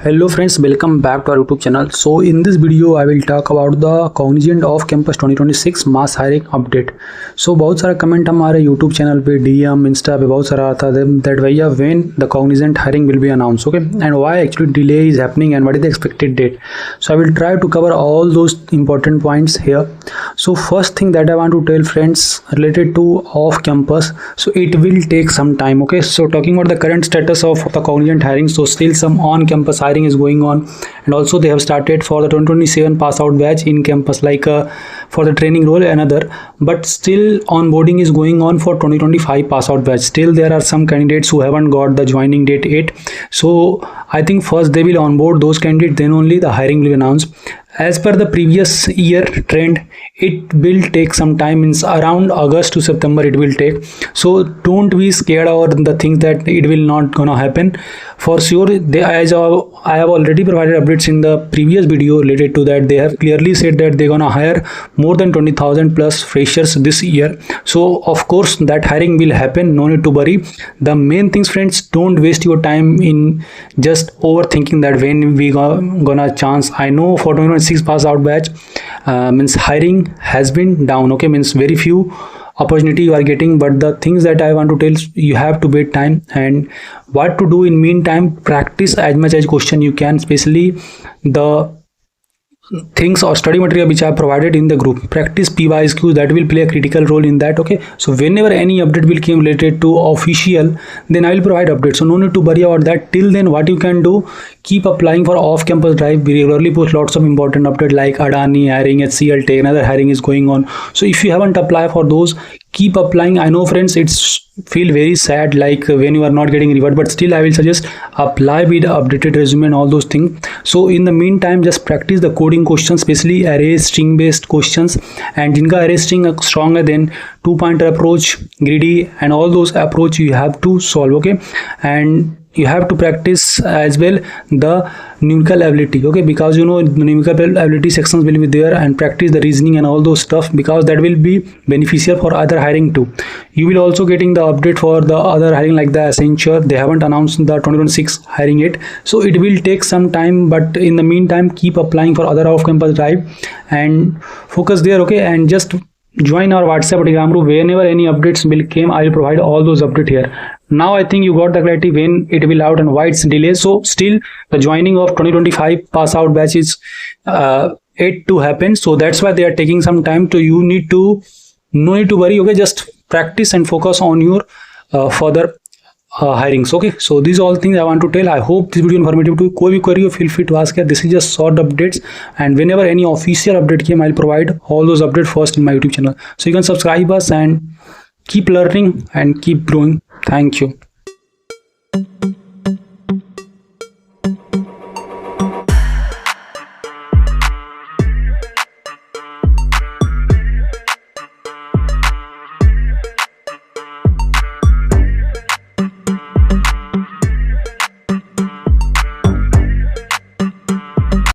Hello friends, welcome back to our YouTube channel. So in this video I will talk about the Cognizant Off Campus 2026 mass hiring update. So बहुत सारा comment हमारे YouTube channel पे DM Insta पे बहुत सारा आता है that भैया when the Cognizant hiring will be announced, okay, and why actually delay is happening and what is the expected date. So I will try to cover all those important points here. So first thing that I want to tell friends related to off campus, so it will take some time, okay. So talking about the current status of the Cognizant hiring, so still some on campus hiring is going on, and also they have started for the 2027 pass out batch in campus, like for the training role another, but still onboarding is going on for 2025 pass out batch. Still there are some candidates who haven't got the joining date yet, so I think first they will onboard those candidates, then only the hiring will be announced. As per the previous year trend, it will take some time, means around August to September it will take. So don't be scared or the things that it will not gonna happen. For sure, they, as I have already provided updates in the previous video related to that, they have clearly said that they're gonna hire more than 20,000 plus freshers this year. So of course that hiring will happen, no need to worry. The main things friends, don't waste your time in just overthinking that when we gonna chance. I know for 2026 pass out batch means hiring has been down, okay, means very few opportunity you are getting, but the things that I want to tell, you have to wait time, and what to do in meantime, practice as much as question you can, especially the things or study material which I provided in the group. Practice PYSQ, that will play a critical role in that, okay. So whenever any update will come related to official, then I will provide updates, so no need to worry about that. Till then what you can do, keep applying for off campus drive. We regularly post lots of important updates like Adani hiring, HCL Tech, another hiring is going on. So if you haven't applied for those, keep applying. I know friends, it's feel very sad like when you are not getting reward, but still I will suggest apply with updated resume and all those things. So in the meantime, just practice the coding questions, especially array string based questions, and jinka array string stronger than two-pointer approach, greedy, and all those approach you have to solve, okay. And you have to practice as well the numerical ability, okay, because you know the numerical ability sections will be there, and practice the reasoning and all those stuff, because that will be beneficial for other hiring too. You will also getting the update for the other hiring like the Accenture. They haven't announced the 2026 hiring yet, so it will take some time, but in the meantime keep applying for other off campus drive and focus there, okay. And just join our WhatsApp Telegram group. Whenever any updates will come, I will provide all those updates here. Now I think you got the clarity when it will out and why it's delayed. So still the joining of 2025 pass out batch is yet to happen, so that's why they are taking some time. So you need to no need to worry, okay. Just practice and focus on your further hirings, okay. So these all things I want to tell. I hope this video informative to koi bhi query, feel free to ask here. This is just short updates, and whenever any official update came, I'll provide all those updates first in my YouTube channel. So you can subscribe us and keep learning and keep growing. Thank you.